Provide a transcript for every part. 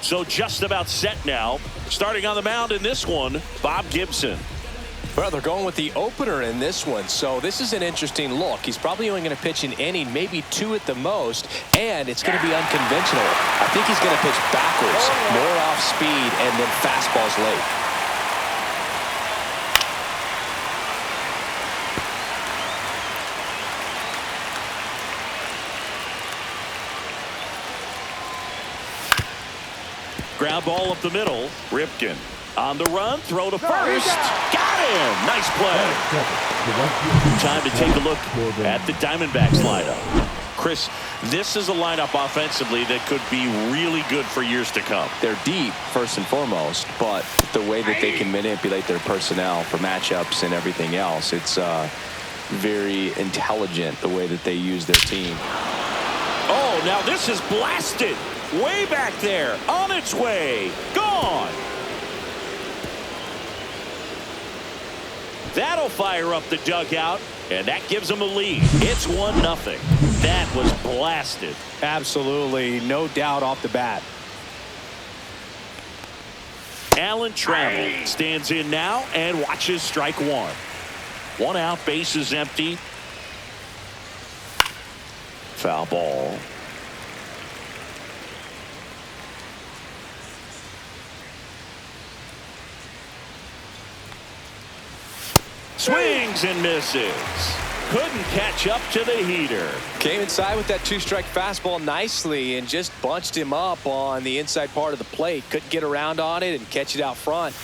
So just about set now. Starting on the mound in this one, Bob Gibson. Well, they're going with the opener in this one, so this is an interesting look. He's probably only going to pitch an inning, maybe 2 at the most, and it's going to be unconventional. I think he's going to pitch backwards, more off speed, and then fastballs late. Ground ball up the middle. Ripken on the run. Throw to first. Got him. Nice play. Time to take a look at the Diamondbacks lineup. Chris, this is a lineup offensively that could be really good for years to come. They're deep, first and foremost, but the way that they can manipulate their personnel for matchups and everything else, it's very intelligent the way that they use their team. Oh, now this is blasted. Way back there, on its way, gone. That'll fire up the dugout, and that gives them a lead. It's 1-0. That was blasted. Absolutely, no doubt off the bat. Alan Trammell stands in now and watches strike 1. 1 out, bases empty. Foul ball. Swings and misses. Couldn't catch up to the heater. Came inside with that 2-strike fastball nicely and just bunched him up on the inside part of the plate. Couldn't get around on it and catch it out front.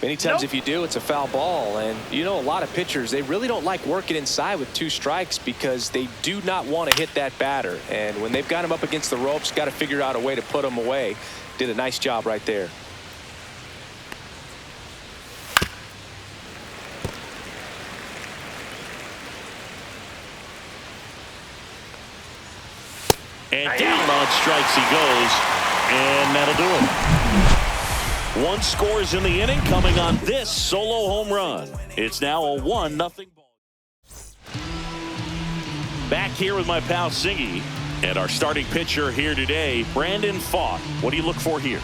Many times if you do, it's a foul ball. And you know, a lot of pitchers, they really don't like working inside with 2 strikes because they do not want to hit that batter. And when they've got him up against the ropes, got to figure out a way to put him away. Did a nice job right there. And down on strikes he goes, and that'll do it. 1 scores in the inning, coming on this solo home run. It's now a 1-0 ball. Back here with my pal Singy, and our starting pitcher here today, Brandon Pfaadt. What do you look for here?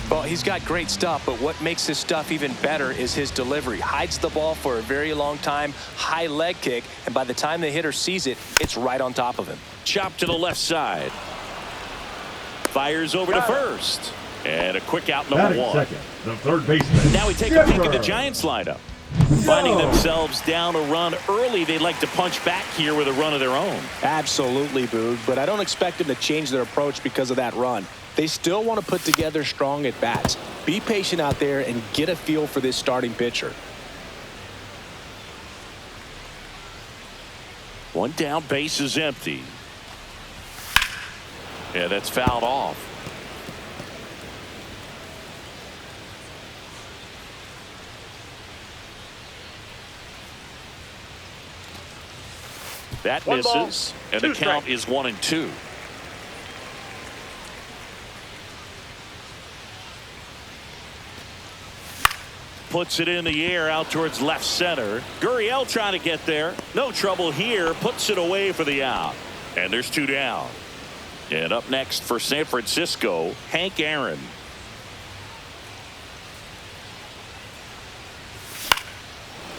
Well, he's got great stuff, but what makes his stuff even better is his delivery. Hides the ball for a very long time, high leg kick, and by the time the hitter sees it, it's right on top of him. Chop to the left side. Fires over to first. And a quick out, number 1. Second, the third baseman. Now we take a peek at the Giants lineup. Finding themselves down a run early, they like to punch back here with a run of their own. Absolutely, Boog, but I don't expect them to change their approach because of that run. They still want to put together strong at-bats. Be patient out there and get a feel for this starting pitcher. 1 down, base is empty. Yeah, that's fouled off. That misses, and the count is 1-2. Puts it in the air out towards left center. Gurriel trying to get there. No trouble here. Puts it away for the out. And there's 2 down. And up next for San Francisco, Hank Aaron.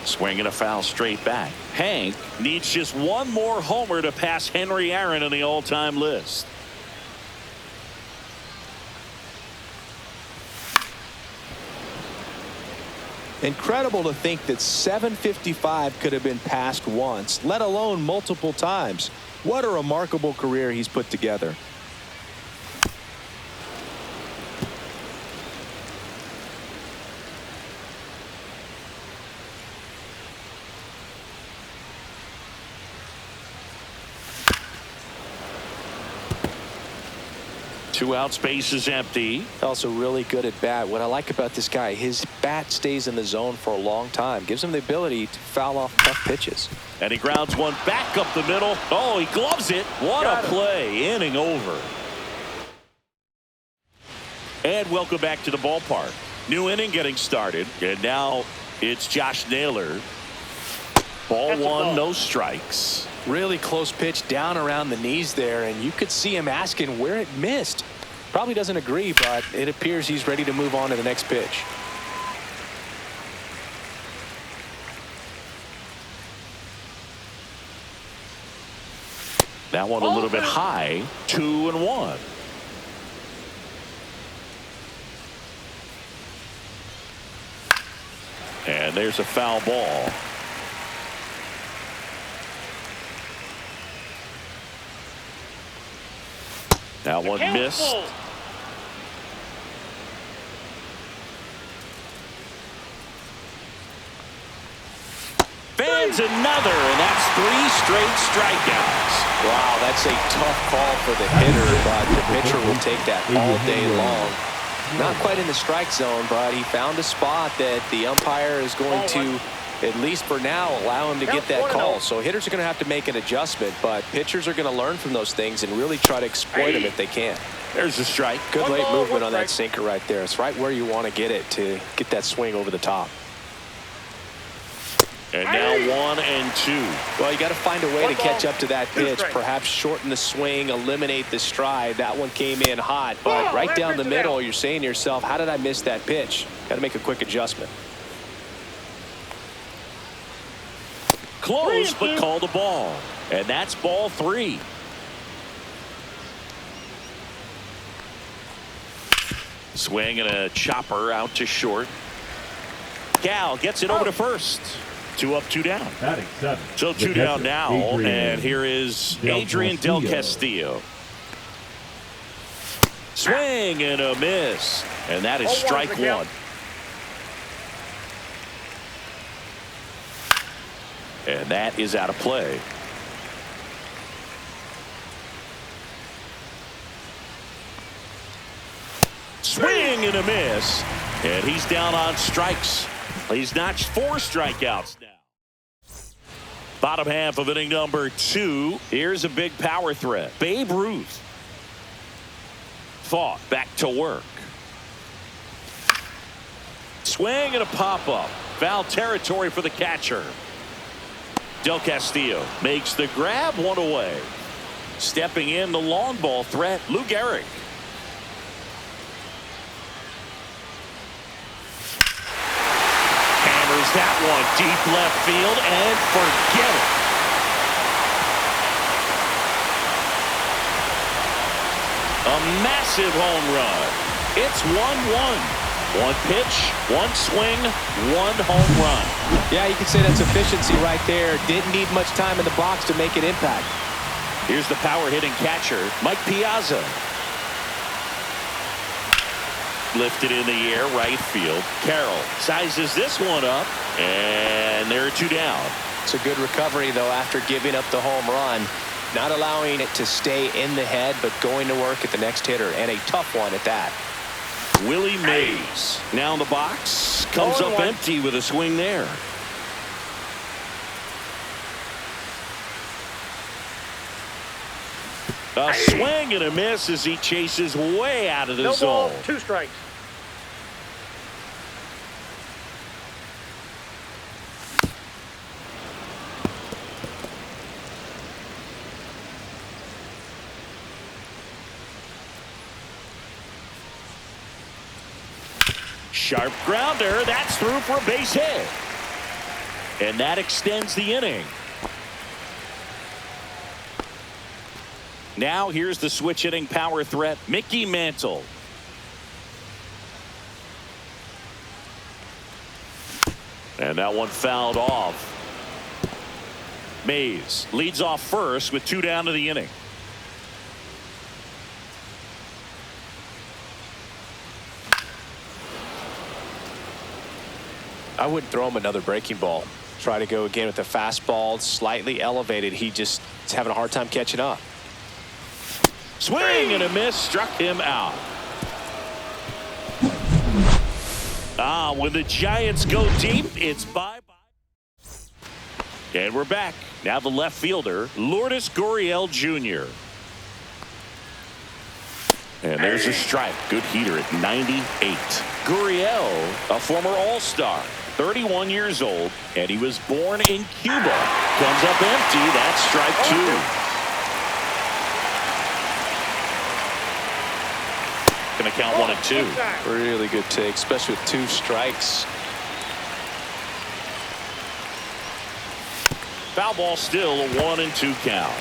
Swinging a foul straight back. Hank needs just 1 more homer to pass Henry Aaron on the all-time list. Incredible to think that 755 could have been passed once, let alone multiple times. What a remarkable career he's put together. Two out, space is empty. Also really good at bat. What I like about this guy, his bat stays in the zone for a long time. Gives him the ability to foul off tough pitches. And he grounds one back up the middle. Oh, he gloves it. What a play. Inning over. And welcome back to the ballpark. New inning getting started. And now it's Josh Naylor. Ball one, no strikes. Really close pitch down around the knees there, and you could see him asking where it missed. Probably doesn't agree, but it appears he's ready to move on to the next pitch. That one a little bit high. 2-1. And there's a foul ball. That one missed. Fans another, and that's 3 straight strikeouts. Wow, that's a tough call for the hitter, but the pitcher will take that all day long. Not quite in the strike zone, but he found a spot that the umpire is going to, at least for now, allow him to get that call. So hitters are going to have to make an adjustment, but pitchers are going to learn from those things and really try to exploit them if they can. There's a strike. Good late movement on that sinker right there. It's right where you want to get it to get that swing over the top. And now 1-2. Well, you got to find a way to catch up to that pitch. Perhaps shorten the swing, eliminate the stride. That one came in hot, but right down the middle, you're saying to yourself, how did I miss that pitch? Got to make a quick adjustment. Close, but called a ball. And that's ball 3. Swing and a chopper out to short. Gal gets it over to first. 2 up, 2 down. So 2 down now, and here is Adrian Del Castillo. Swing and a miss, and that is strike 1. And that is out of play. Swing and a miss, and he's down on strikes. He's notched 4 strikeouts now. Bottom half of inning number 2. Here's a big power threat. Babe Ruth fought back to work. Swing and a pop-up. Foul territory for the catcher. Del Castillo makes the grab, 1 away. Stepping in the long ball threat, Lou Gehrig. That one deep left field, and forget it. A massive home run. It's 1-1. 1 pitch, 1 swing, 1 home run. Yeah, you can say that's efficiency right there. Didn't need much time in the box to make an impact. Here's the power hitting catcher, Mike Piazza. Lifted in the air, right field. Carroll sizes this one up, and there are 2 down. It's a good recovery, though, after giving up the home run. Not allowing it to stay in the head, but going to work at the next hitter, and a tough one at that. Willie Mays now in the box. Comes up empty with a swing there. A swing and a miss as he chases way out of the zone. 2 strikes. Sharp grounder. That's through for a base hit. And that extends the inning. Now here's the switch hitting power threat, Mickey Mantle. And that one fouled off. Mays leads off first with 2 down to the inning. I wouldn't throw him another breaking ball. Try to go again with the fastball, slightly elevated. He just is having a hard time catching up. Swing and a miss, struck him out. When the Giants go deep, it's bye-bye. And we're back. Now the left fielder, Lourdes Gurriel Jr. And there's a strike. Good heater at 98. Gurriel, a former All-Star, 31 years old, and he was born in Cuba. Comes up empty. That's strike 2. going to count 1-2. Really good take, especially with 2 strikes. Foul ball, still a 1-2 count.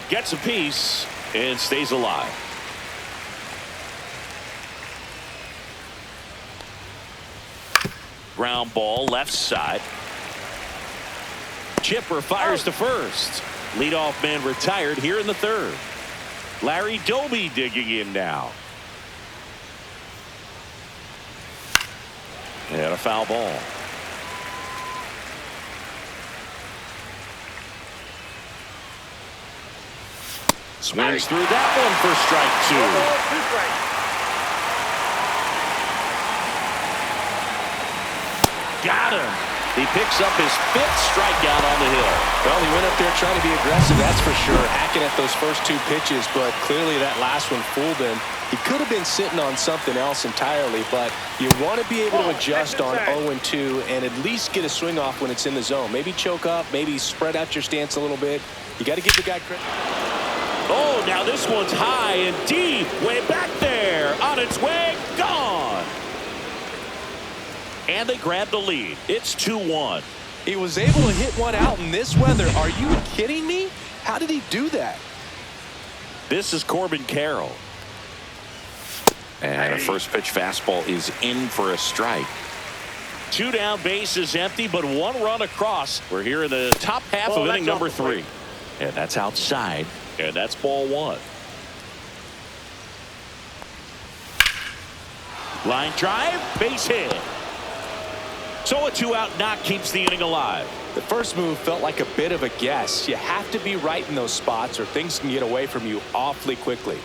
Gets a piece and stays alive. Ground ball left side. Chipper fires to first. Leadoff man retired here in the 3rd. Larry Doby digging in now. And a foul ball. Swings through that one for strike 2. Got him. He picks up his 5th strikeout on the hill. Well, he went up there trying to be aggressive, that's for sure, hacking at those first 2 pitches, but clearly that last one fooled him. He could have been sitting on something else entirely, but you want to be able to adjust on 0-2 and at least get a swing off when it's in the zone. Maybe choke up, maybe spread out your stance a little bit. You got to give the guy credit. Oh, now this one's high and deep, way back there, on its way, gone. And they grab the lead. It's 2-1. He was able to hit one out in this weather. Are you kidding me? How did he do that? This is Corbin Carroll. And a first pitch fastball is in for a strike. 2 down, bases empty, but 1 run across. We're here in the top half of inning number 3. And that's outside. And that's ball 1. Line drive, base hit. So a 2-out knock keeps the inning alive. The first move felt like a bit of a guess. You have to be right in those spots or things can get away from you awfully quickly.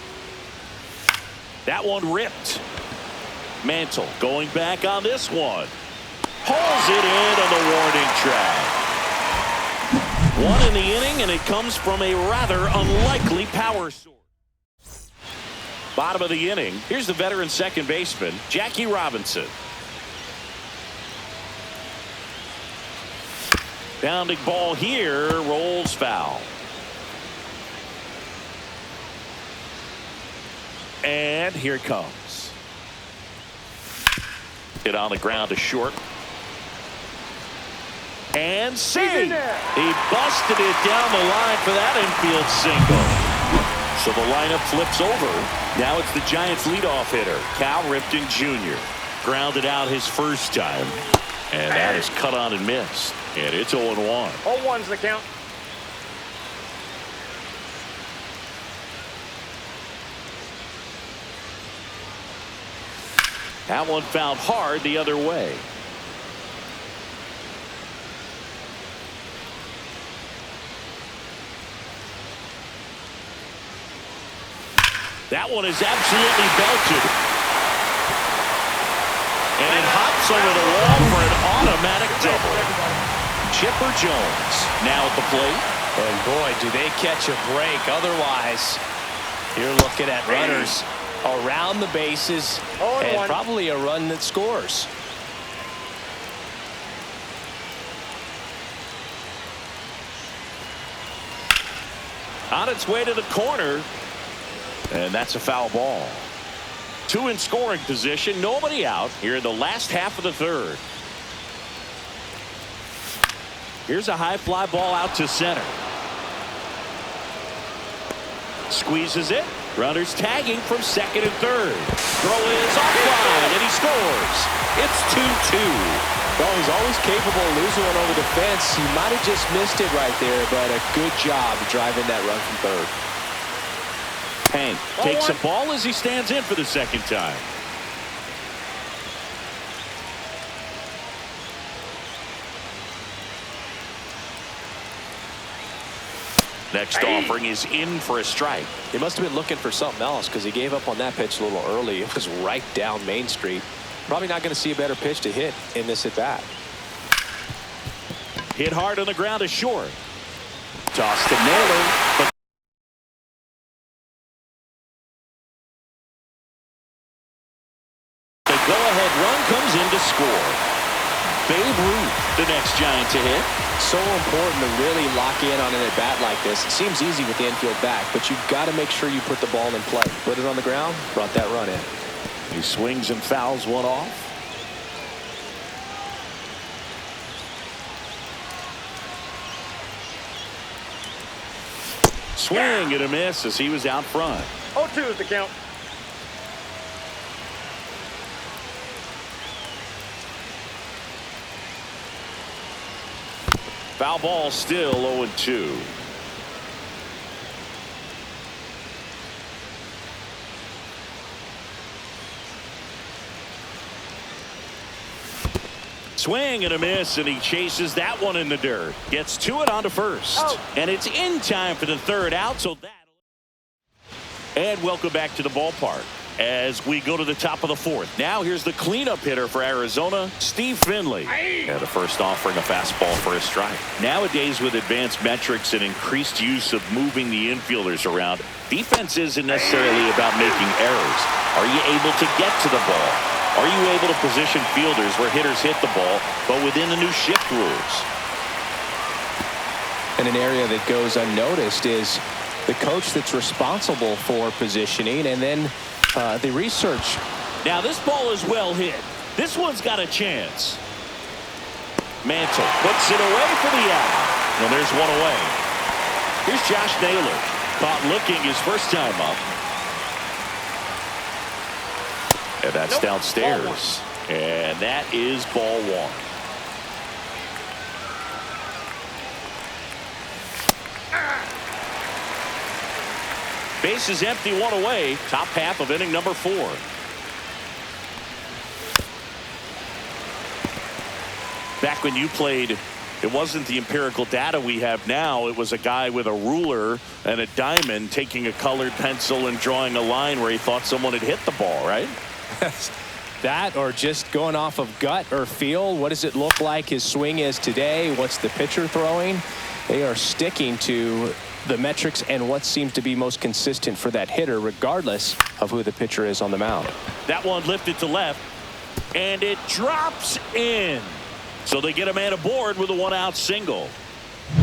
That one ripped. Mantle going back on this one. Pulls it in on the warning track. 1 in the inning, and it comes from a rather unlikely power source. Bottom of the inning. Here's the veteran second baseman, Jackie Robinson. Bounding ball here, rolls foul. And here it comes. Hit on the ground to short. And see, he busted it down the line for that infield single. So the lineup flips over. Now it's the Giants leadoff hitter, Cal Ripken Jr. Grounded out his first time. And that is cut on and missed. And it's 0-1. 0-1's the count. That one fouled hard the other way. That one is absolutely belted. And it hops over the wall for an automatic double. Chipper Jones now at the plate. And boy, do they catch a break. Otherwise, you're looking at runners around the bases and probably a run that scores. On its way to the corner. And that's a foul ball. 2 in scoring position. Nobody out here in the last half of the 3rd. Here's a high fly ball out to center. Squeezes it. Runners tagging from second and third. Throw is offline, and he scores. It's 2-2. Well, he's always capable of losing one over the fence. He might have just missed it right there, but a good job driving that run from third. Hank takes a ball as he stands in for the second time. Next offering is in for a strike. He must have been looking for something else because he gave up on that pitch a little early. It was right down Main Street. Probably not going to see a better pitch to hit in this at bat. Hit hard on the ground to short. Toss to Naylor. But Go-ahead run comes in to score. Babe Ruth, the next Giant to hit. So important to really lock in on an at-bat like this. It seems easy with the infield back, but you've got to make sure you put the ball in play. Put it on the ground, brought that run in. He swings and fouls one off. Swing and a miss as he was out front. 0-2 is the count. Foul ball, still 0-2. Swing and a miss, and he chases that one in the dirt. Gets to it onto first. Oh. And it's in time for the third out, so that. And welcome back to the ballpark as we go to the top of the fourth. Now here's the cleanup hitter for Arizona, Steve Finley. And the first offering a fastball for a strike. Nowadays, with advanced metrics and increased use of moving the infielders around, defense isn't necessarily about making errors. Are you able to get to the ball? Are you able to position fielders where hitters hit the ball, but within the new shift rules? And an area that goes unnoticed is the coach that's responsible for positioning and then the research. Now this ball is well hit. This one's got a chance. Mantle puts it away for the out. And there's one away. Here's Josh Naylor. Caught looking his first time up. And that's downstairs. And that is ball one. Base is empty, one away. Top half of inning number 4. Back when you played, it wasn't the empirical data we have now. It was a guy with a ruler and a diamond taking a colored pencil and drawing a line where he thought someone had hit the ball, right? That or just going off of gut or feel. What does it look like his swing is today? What's the pitcher throwing? They are sticking to the metrics and what seems to be most consistent for that hitter, regardless of who the pitcher is on the mound. That one lifted to left, and it drops in. So they get a man aboard with a one-out single.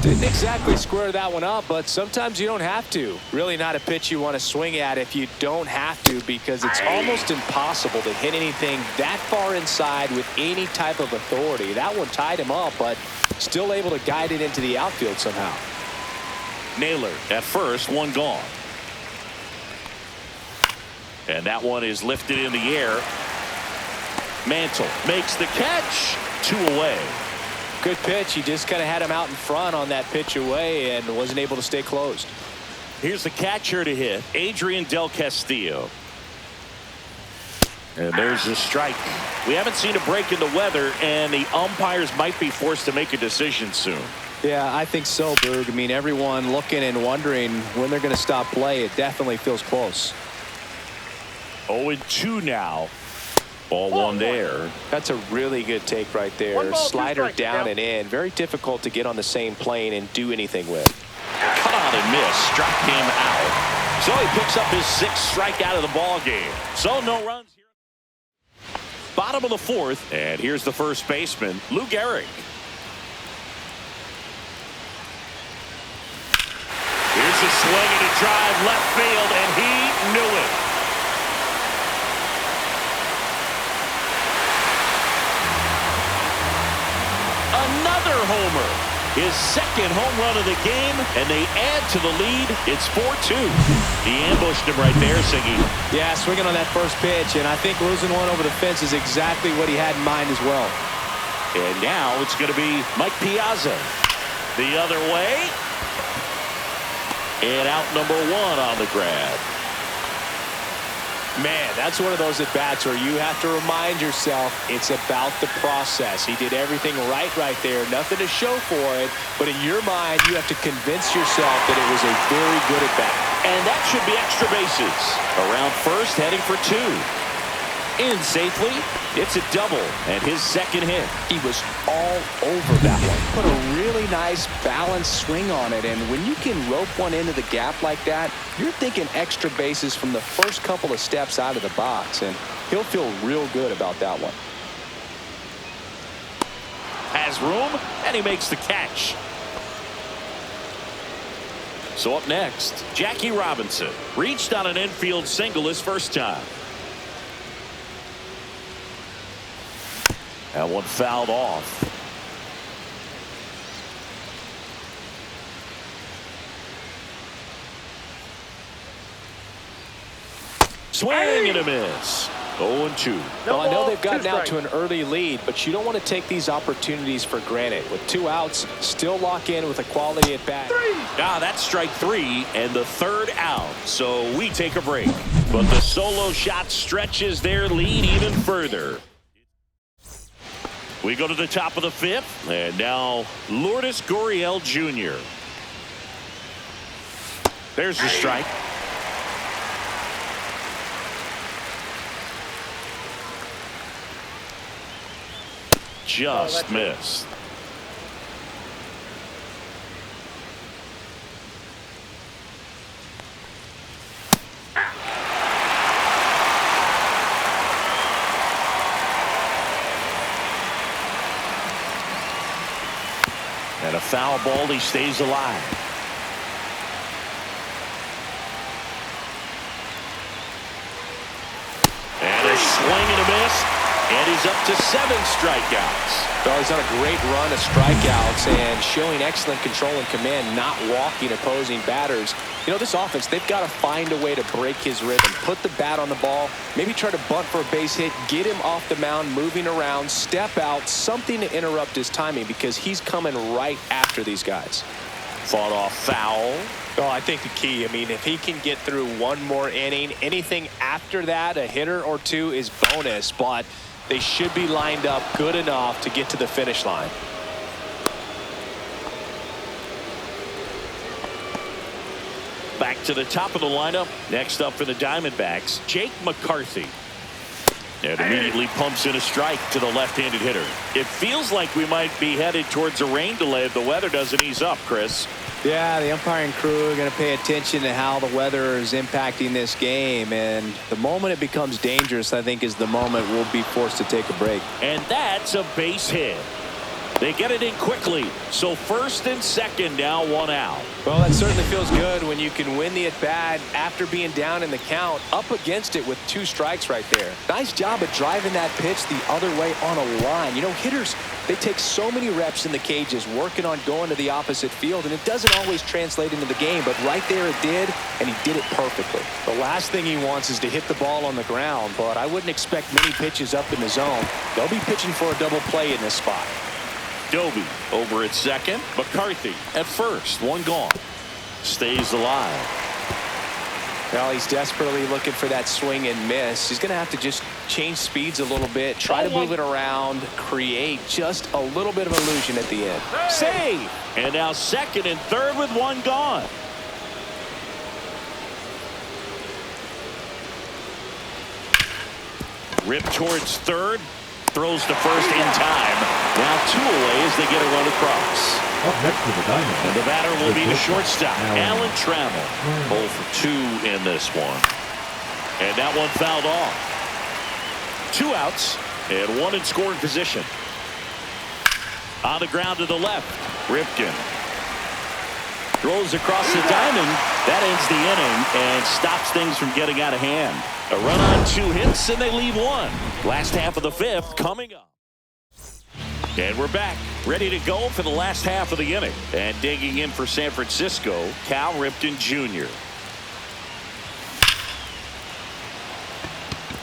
Didn't exactly square that one up, but sometimes you don't have to. Really not a pitch you want to swing at if you don't have to, because it's almost impossible to hit anything that far inside with any type of authority. That one tied him up, but still able to guide it into the outfield somehow. Naylor at first, one gone. And that one is lifted in the air. Mantle makes the catch. 2 away. Good pitch. He just kind of had him out in front on that pitch away and wasn't able to stay closed. Here's the catcher to hit, Adrian Del Castillo. And there's the strike. We haven't seen a break in the weather, and the umpires might be forced to make a decision soon. Yeah, I think so, Boog. I mean, everyone looking and wondering when they're going to stop play. It definitely feels close. 0-2 now. Ball one there. That's a really good take right there. 1 ball, 2 Slider strikes, down yeah. and in. Very difficult to get on the same plane and do anything with. Cut out and miss. Struck him out. So he picks up his 6th strikeout of the ball game. So no runs here. Bottom of the 4th. And here's the first baseman, Lou Gehrig. Here's a swing and a drive left field, and he knew it. Another homer. His 2nd home run of the game, and they add to the lead. It's 4-2. He ambushed him right there, Siggy. Yeah, swinging on that first pitch, and I think losing one over the fence is exactly what he had in mind as well. And now it's going to be Mike Piazza. The other way. And out number 1 on the grab. Man, that's one of those at-bats where you have to remind yourself it's about the process. He did everything right there. Nothing to show for it. But in your mind, you have to convince yourself that it was a very good at-bat. And that should be extra bases. Around first, heading for 2. In safely, It's a double and his second hit. He was all over that one. Put a really nice balanced swing on it, and when you can rope one into the gap like that, you're thinking extra bases from the first couple of steps out of the box, and he'll feel real good about that one. Has room, and he makes the catch. So up next, Jackie Robinson reached on an infield single his first time. That one fouled off. Swing and a miss. 0-2. Well, I know they've gotten out to an early lead, but you don't want to take these opportunities for granted. With 2 outs, still lock in with a quality at bat. That's strike 3 and the third out. So we take a break. But the solo shot stretches their lead even further. We go to the top of the 5th, and now Lourdes Gurriel Jr. There's the strike. Just missed. And a foul ball, he stays alive. And a swing and a miss. And he's up to 7 strikeouts. Well, he's on a great run of strikeouts and showing excellent control and command, not walking opposing batters. You know, this offense, they've got to find a way to break his rhythm, put the bat on the ball, maybe try to bunt for a base hit, get him off the mound, moving around, step out, something to interrupt his timing because he's coming right after these guys. Fought off foul. Well, I think the key, I mean, if he can get through one more inning, anything after that, a hitter or two is bonus, but they should be lined up good enough to get to the finish line. Back to the top of the lineup. Next up for the Diamondbacks, Jake McCarthy. And immediately pumps in a strike to the left-handed hitter. It feels like we might be headed towards a rain delay if the weather doesn't ease up, Chris. Yeah, the umpiring crew are going to pay attention to how the weather is impacting this game. And the moment it becomes dangerous, I think, is the moment we'll be forced to take a break. And that's a base hit. They get it in quickly. So first and second, now 1 out. Well, that certainly feels good when you can win the at-bat after being down in the count, up against it with 2 strikes right there. Nice job of driving that pitch the other way on a line. You know, hitters, they take so many reps in the cages working on going to the opposite field, and it doesn't always translate into the game, but right there it did, and he did it perfectly. The last thing he wants is to hit the ball on the ground, but I wouldn't expect many pitches up in the zone. They'll be pitching for a double play in this spot. Doby over at second. McCarthy at first. 1 gone. Stays alive. Well, he's desperately looking for that swing and miss. He's going to have to just change speeds a little bit, try to move it around, create just a little bit of illusion at the end. Save! And now second and third with 1 gone. Rip towards third. Throws to first in time. Now 2 away as they get a run across. Up next to the Diamondbacks. And the batter will be the shortstop, Alan Trammell. 0 for 2 in this one. And that one fouled off. 2 outs and 1 in scoring position. On the ground to the left, Ripken. Throws across the diamond. That ends the inning and stops things from getting out of hand. A run on 2 hits, and they leave 1. Last half of the 5th coming up. And we're back, ready to go for the last half of the inning. And digging in for San Francisco, Cal Ripken Jr.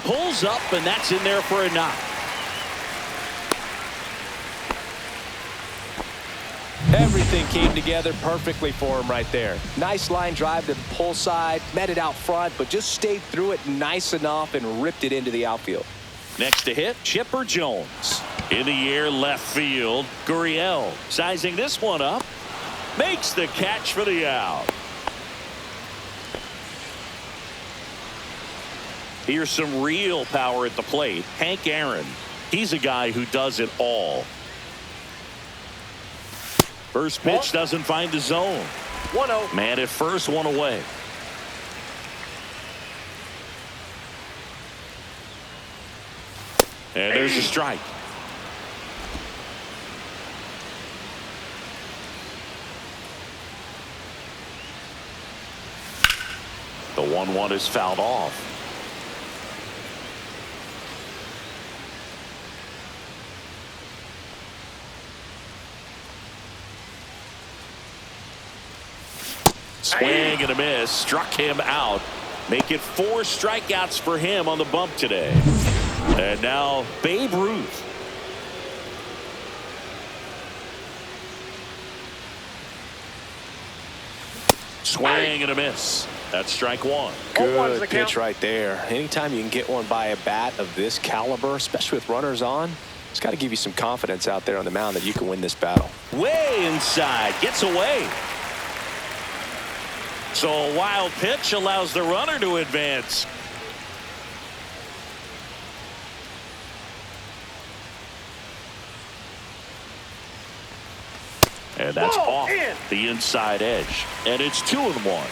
Pulls up, and that's in there for a knock. Everything came together perfectly for him right there. Nice line drive to the pull side, met it out front, but just stayed through it nice enough and ripped it into the outfield. Next to hit, Chipper Jones. In the air, left field, Gurriel sizing this one up. Makes the catch for the out. Here's some real power at the plate. Hank Aaron. He's a guy who does it all. First pitch doesn't find the zone. 1-0. Man at first, one away. And there's a strike. The 1-1 is fouled off. Swing and a miss. Struck him out. Make it 4 strikeouts for him on the bump today. And now Babe Ruth. Swing and a miss. That's strike 1. Good pitch right there. Anytime you can get one by a bat of this caliber, especially with runners on, it's got to give you some confidence out there on the mound that you can win this battle. Way inside. Gets away. So a wild pitch allows the runner to advance. And that's off the inside edge. And it's 2-1.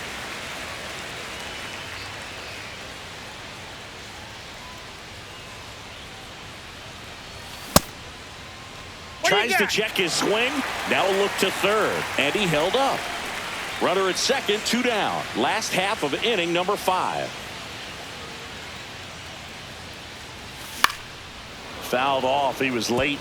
Tries to check his swing. Now look to third. And he held up. Runner at second, 2 down. Last half of inning number 5. Fouled off. He was late.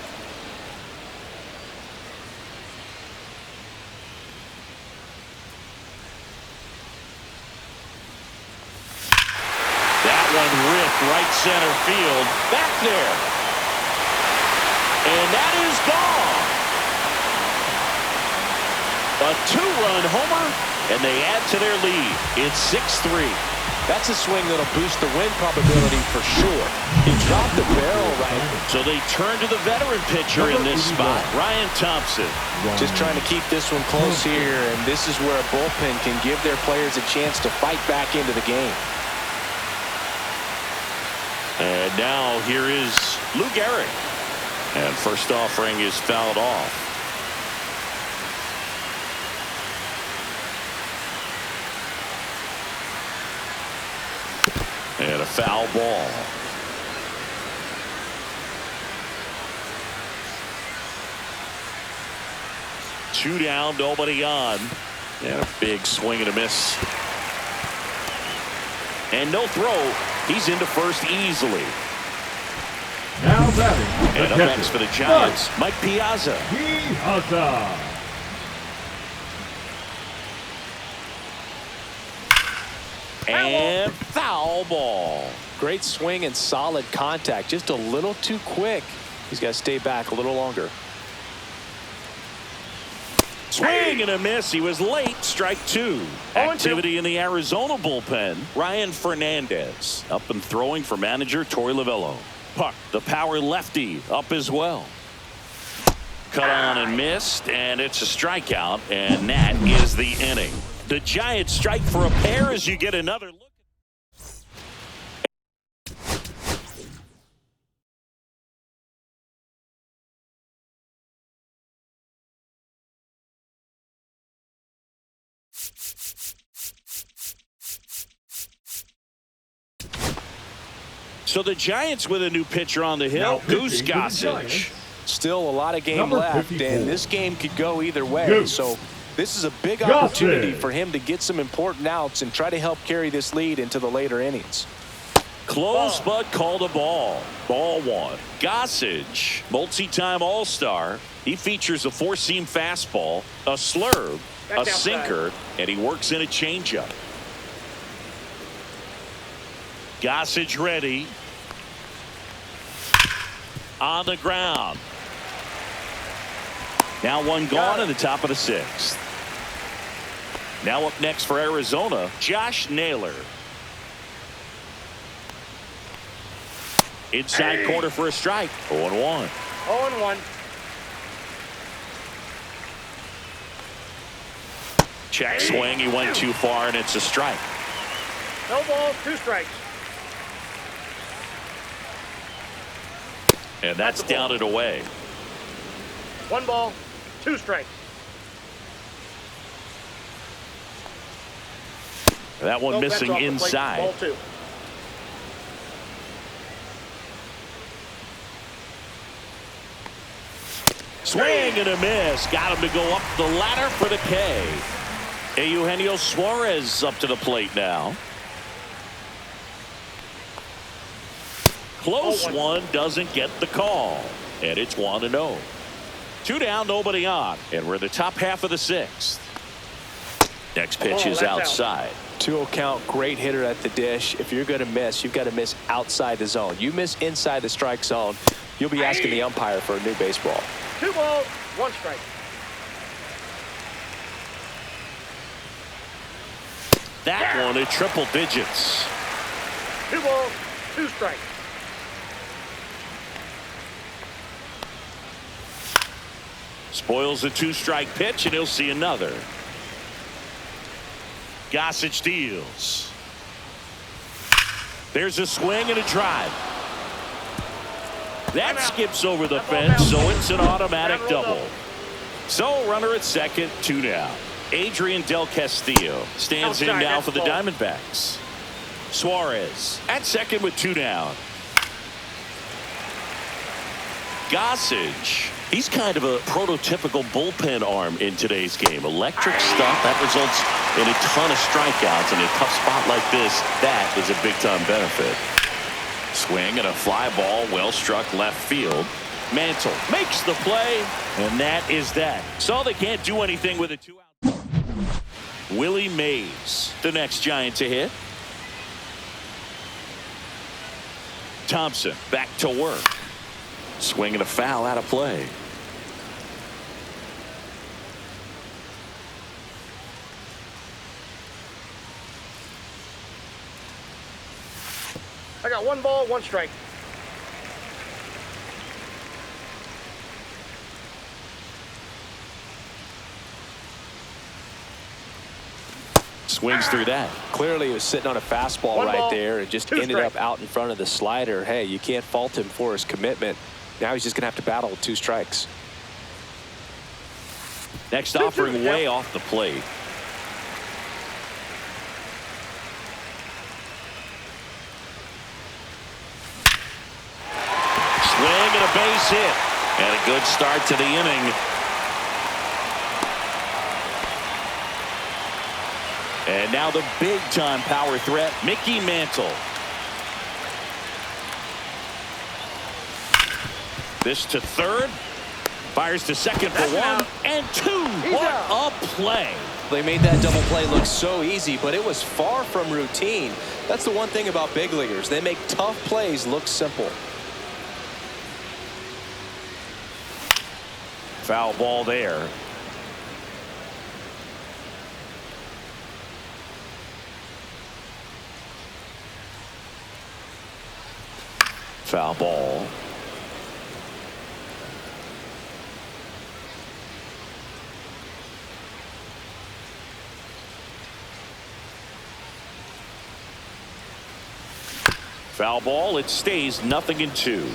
That one ripped right center field. Back there. And that is gone. A 2-run homer, and they add to their lead. It's 6-3. That's a swing that'll boost the win probability for sure. He dropped the barrel right. So they turn to the veteran pitcher in this spot, Ryan Thompson. Just trying to keep this one close here, and this is where a bullpen can give their players a chance to fight back into the game. And now here is Lou Gehrig. And first offering is fouled off. And a foul ball. Two down, nobody on. And a big swing and a miss. And no throw. He's into first easily. Now batting. And up next for the Giants, Mike Piazza. And foul ball. Great swing and solid contact. Just a little too quick. He's got to stay back a little longer. Swing and a miss. He was late. Strike 2. Activity in the Arizona bullpen. Ryan Fernandez up and throwing for manager Torey Lovullo. Puck, the power lefty, up as well. Cut on and missed, and it's a strikeout, and that is the inning. The Giants strike for a pair as you get another look. So the Giants with a new pitcher on the hill, Goose Gossage. Still a lot of game left, 54. And this game could go either way. Goose. So this is a big opportunity for him to get some important outs and try to help carry this lead into the later innings. Close, but called a ball. Ball 1. Gossage, multi-time All-Star. He features a 4-seam fastball, a slurve, a sinker, and he works in a changeup. Gossage ready. On the ground. Now one gone in the top of the 6th. Now up next for Arizona, Josh Naylor. Inside corner for a strike. 0-1. 0-1. Check swing. He went too far, and it's a strike. No ball, 2 strikes. And that's down and away. 1 ball, 2 strikes. That one missing inside. Ball 2. Swing and a miss. Got him to go up the ladder for the K. Eugenio Suarez up to the plate now. Close one, doesn't get the call. And it's 1-0. 2 down, nobody on. And we're in the top half of the 6th. Next pitch is outside. 2-0 count, great hitter at the dish. If you're going to miss, you've got to miss outside the zone. You miss inside the strike zone, you'll be asking the umpire for a new baseball. 2 balls, 1 strike. That one at triple digits. 2 balls, 2 strikes. Spoils a 2-strike pitch, and he'll see another. Gossage deals. There's a swing and a drive. That skips over the fence, so it's an automatic double. So runner at second, 2 down. Adrian Del Castillo stands in now for the Diamondbacks. Suarez at second with 2 down. Gossage. He's kind of a prototypical bullpen arm in today's game. Electric stuff that results in a ton of strikeouts. In a tough spot like this, that is a big-time benefit. Swing and a fly ball, well struck left field. Mantle makes the play, and that is that. So they can't do anything with a 2-out. Willie Mays, the next Giant to hit. Thompson back to work. Swing and a foul out of play. I got 1 ball, 1 strike. Swings through that. Clearly he was sitting on a fastball 1 right ball, there and just 2 ended strikes. up out in front of the slider. Hey, you can't fault him for his commitment. Now he's just going to have to battle with 2 strikes. Next offering way off the plate. Swing and a base hit. And a good start to the inning. And now the big-time power threat, Mickey Mantle. This to third. Fires to second for 1 and 2. What a play. They made that double play look so easy, but it was far from routine. That's the one thing about big leaguers. They make tough plays look simple. Foul ball there. Foul ball. Foul ball. It stays 0-2.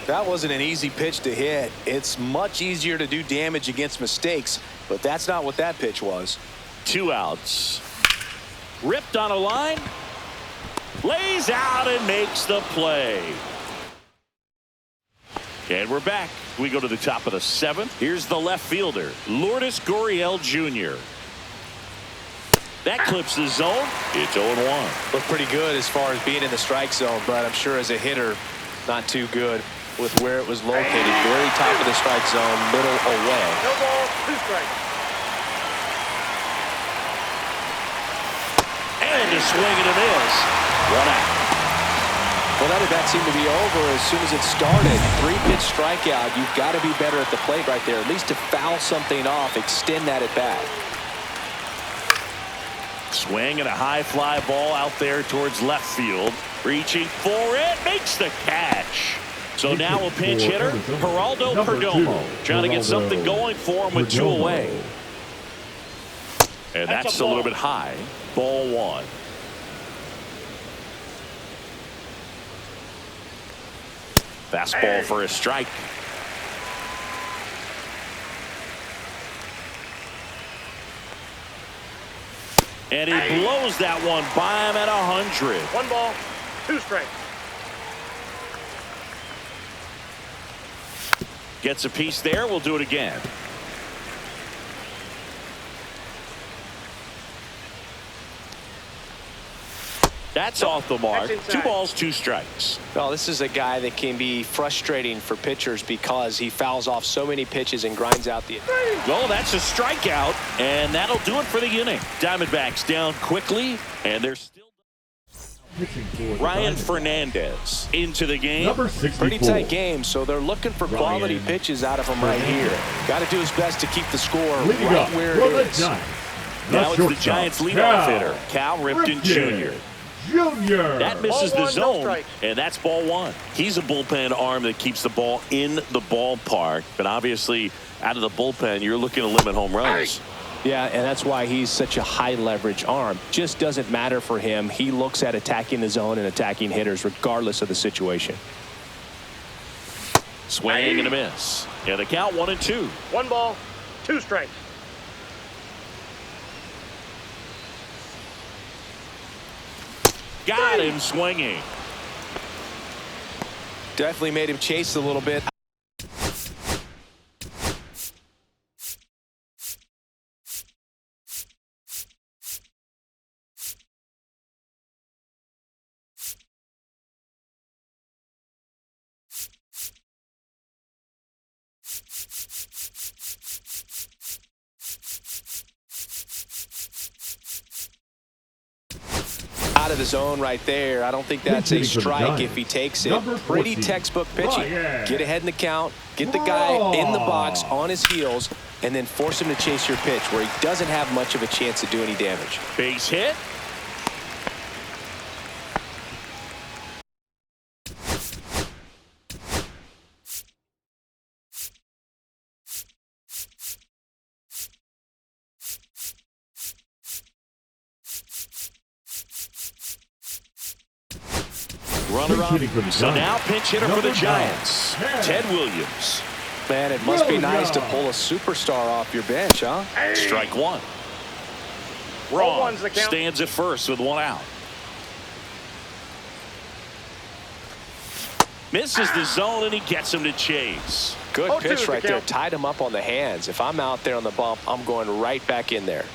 That wasn't an easy pitch to hit. It's much easier to do damage against mistakes, but that's not what that pitch was. 2 outs. Ripped on a line. Lays out and makes the play. And we're back. We go to the top of the 7th. Here's the left fielder, Lourdes Gurriel Jr. That clips the zone. It's 0-1. Looked pretty good as far as being in the strike zone, but I'm sure as a hitter, not too good with where it was located. Very top of the strike zone, middle away. No ball, 2 strikes. And a swing and a miss. 1 out. Well, that at-bat seemed to be over as soon as it started. 3-pitch strikeout. You've got to be better at the plate right there, at least to foul something off, extend that at-bat. Swing and a high fly ball out there towards left field. Reaching for it, makes the catch. So now a pinch hitter, Geraldo Perdomo, trying to get something going for him with 2 away. And that's a little bit high. Ball 1. Fastball for a strike. And he blows that one by him at 100. 1 ball, 2 strikes. Gets a piece there. We'll do it again. That's off the mark. 2 balls, 2 strikes. Well, this is a guy that can be frustrating for pitchers because he fouls off so many pitches and grinds out the. Well, that's a strikeout, and that'll do it for the inning. Diamondbacks down quickly, and they're still. Ryan Fernandez into the game. Number 64. Pretty tight game, so they're looking for quality pitches out of him right here. Got to do his best to keep the score Leading right up where for the it is. Giants, Now it's the shortstop, Giants leadoff hitter, Cal Ripken Jr. That misses Ball the 1, no zone, strike. and that's ball 1. He's a bullpen arm that keeps the ball in the ballpark, but obviously out of the bullpen, you're looking to limit home runs. Yeah, and that's why he's such a high leverage arm. Just doesn't matter for him. He looks at attacking the zone and attacking hitters regardless of the situation. Swing and a miss. Yeah, the count 1-2. 1 ball, 2 strikes. Got him swinging. Definitely made him chase a little bit. Out of the zone right there. I don't think that's a strike if he takes it. Pretty textbook pitching. Get ahead in the count, get the guy in the box on his heels, and then force him to chase your pitch where he doesn't have much of a chance to do any damage. Base hit. Runner up. So now pinch hitter for the Giants, Ted Williams. Man, it must be nice to pull a superstar off your bench, huh? Strike 1. Ball Ron 1's the count. stands at first with 1 out. Misses the zone, and he gets him to chase. Good 0-2 pitch the right there. count. Tied him up on the hands. If I'm out there on the bump, I'm going right back in there.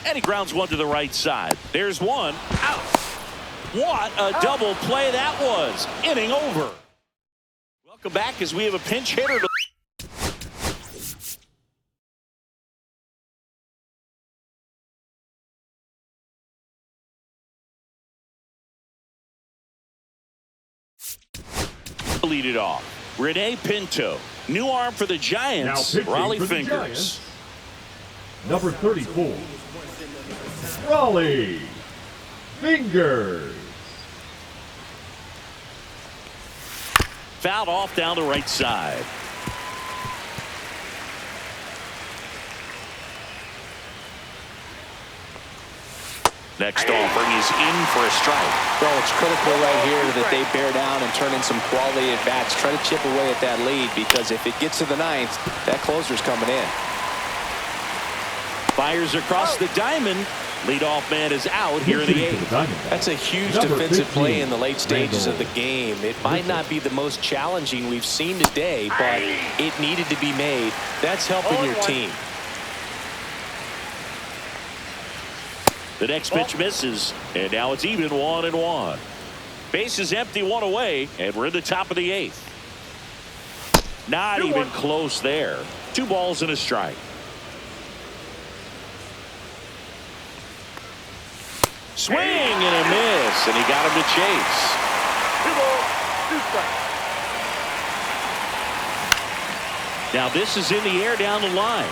And he grounds one to the right side. There's one. Out. What a double play that was. Inning over. Welcome back as we have a pinch hitter. Lead it off. Rene Pinto. New arm for the Giants. Now pitching Raleigh for the Fingers. Giants, number 34, Raleigh Fingers. Fouled off down the right side. Next offering is in for a strike. Well, it's critical right here that they bear down and turn in some quality at bats. Try to chip away at that lead, because if it gets to the 9th, that closer's coming in. Fires across the diamond. Leadoff man is out here in the 8th. That's a huge Number defensive 15, play in the late stages of the Randall. game. It might not be the most challenging we've seen today, but it needed to be made. That's helping your 0-1. team. The next pitch misses, and now it's even 1-1. Base is empty, 1 away, and we're in the top of the 8th. Not even close there. 2 balls and a strike. Swing and a miss, and he got him to chase. 2 balls, 2 strikes. Now this is in the air down the line,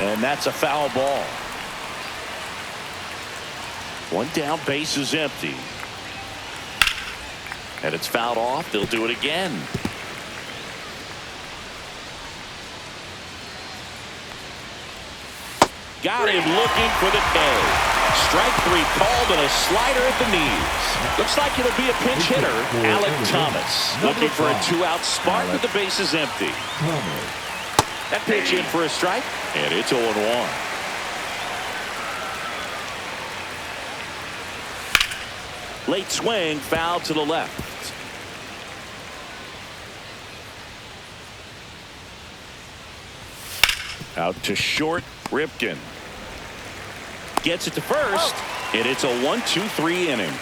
and that's a foul ball. 1 down, base is empty. And it's fouled off. They'll do it again. Got him looking for the K. Strike three called and a slider at the knees. Looks like it'll be a pinch hitter, Alec Thomas. Looking for a two-out spark with the bases empty. That pitch in for a strike, and it's 0-1. Late swing, foul to the left. Out to short, Ripken. Gets it to first, and it's a 1-2-3 inning.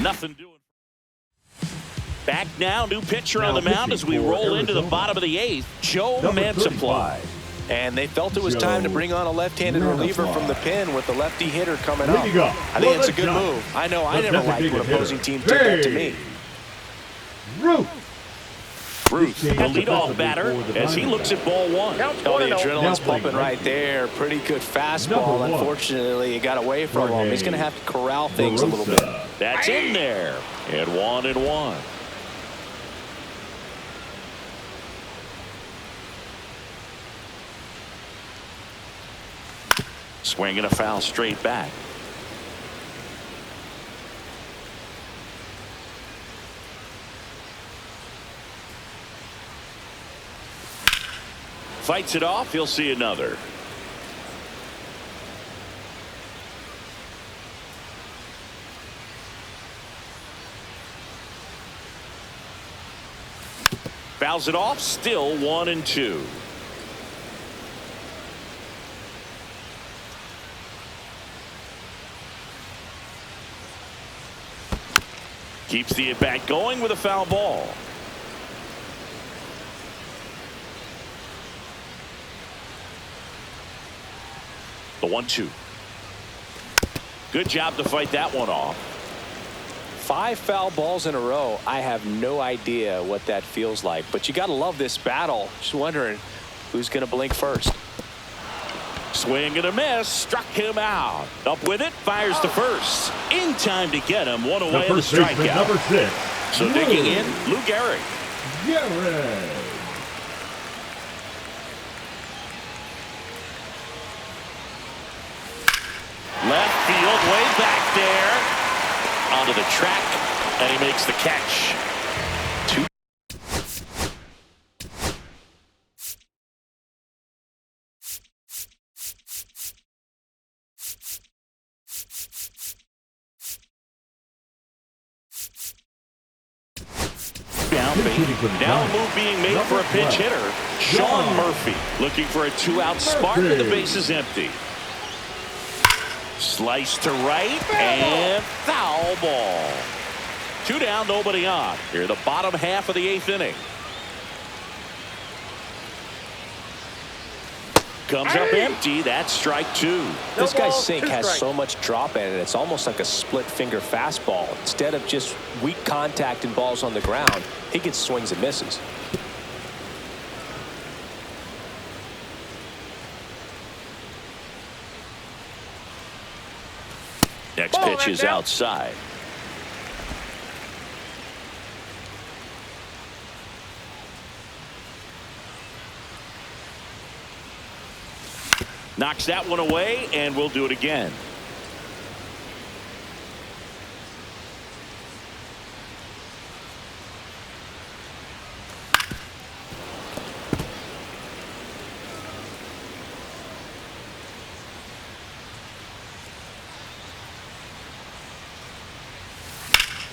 Nothing doing. Back now, new pitcher on the mound as we roll into the bottom of the eighth, Joe Mantiply. And they felt it was time to bring on a left-handed reliever from the pen with the lefty hitter coming up. I think it's a good move. I know I never liked when opposing teams did that to me. Ruth, the leadoff batter, as he looks at ball one. Oh, the adrenaline's pumping right there. Pretty good fastball. Unfortunately, it got away from him. He's going to have to corral things a little bit. That's in there. And 1-1. Swinging a foul straight back. Fights it off. He'll see another. Fouls it off. Still 1-2. Keeps the at-bat going with a foul ball. The 1-2. Good job to fight that one off. 5 foul balls in a row. I have no idea what that feels like, but you got to love this battle. Just wondering who's going to blink first. Swing and a miss. Struck him out. Up with it. Fires to first. In time to get him. One away in the strikeout. Number 6. So digging in, Lou Gehrig. Left field, way back there. Onto the track, and he makes the catch. Now a move being made for a pinch hitter. Sean Murphy looking for a two-out spark with the bases empty. Slice to right and foul ball. 2 down, nobody on. Here the bottom half of the 8th inning. Comes up empty. That's strike 2. This guy's sink has so much drop in it. It's almost like a split finger fastball. Instead of just weak contact and balls on the ground, he gets swings and misses. Next pitch is outside. Knocks that one away, and we'll do it again.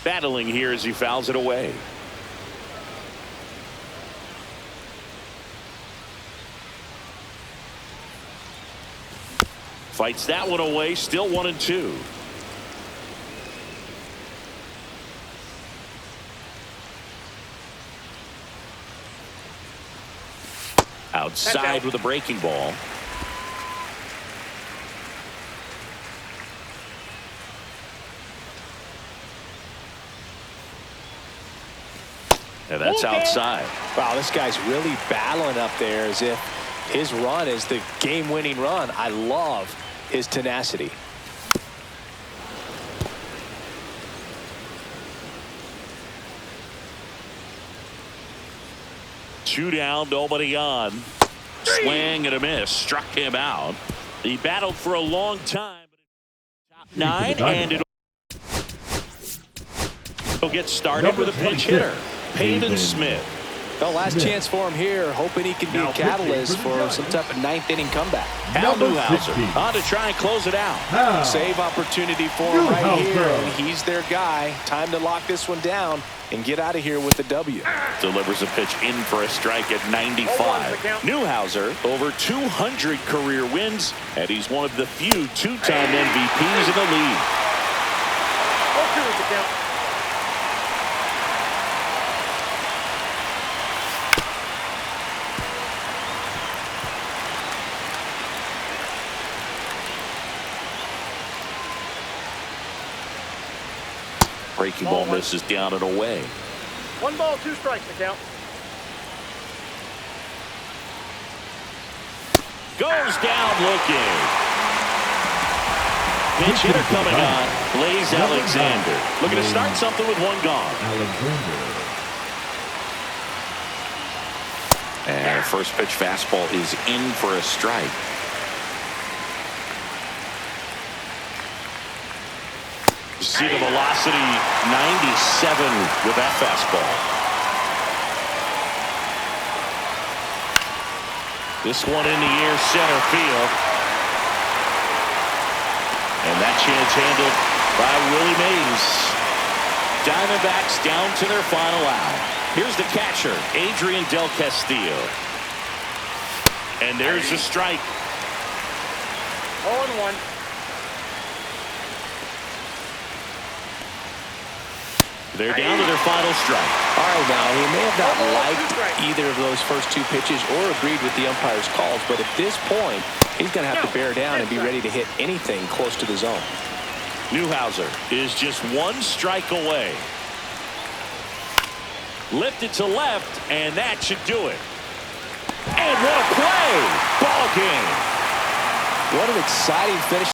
Battling here as he fouls it away. Fights that one away, still 1-2. Outside with a breaking ball. And that's outside. Wow, this guy's really battling up there as if his run is the game-winning run. I love his tenacity. Two down, nobody on. Swing and a miss. Struck him out. He battled for a long time. 9, and it'll get started with a pinch hitter. Pavin Smith. The last chance for him here, hoping he can be a catalyst for some type of ninth inning comeback. Al Newhouser on to try and close it out. Save opportunity for him right here, and he's their guy. Time to lock this one down and get out of here with the W. Delivers a pitch in for a strike at 95. Newhouser over 200 career wins, and he's one of the few two-time MVPs in the league. 0-2 is the count. Breaking ball misses down and away. 1 ball, 2 strikes the count. Goes down looking. Pinch hitter coming on. Blaze Alexander looking to start something with 1 gone. And first pitch fastball is in for a strike. See the velocity 97 with that fastball. This one in the air, center field. And that chance handled by Willie Mays. Diamondbacks down to their final out. Here's the catcher, Adrian Del Castillo. And there's a strike. 0-1. They're down to their final strike. All right, now, he may have not liked either of those first 2 pitches or agreed with the umpire's calls, but at this point, he's going to have to bear down and be ready to hit anything close to the zone. Newhouser is just 1 strike away. Lifted to left, and that should do it. And what a play! Ball game. What an exciting finish.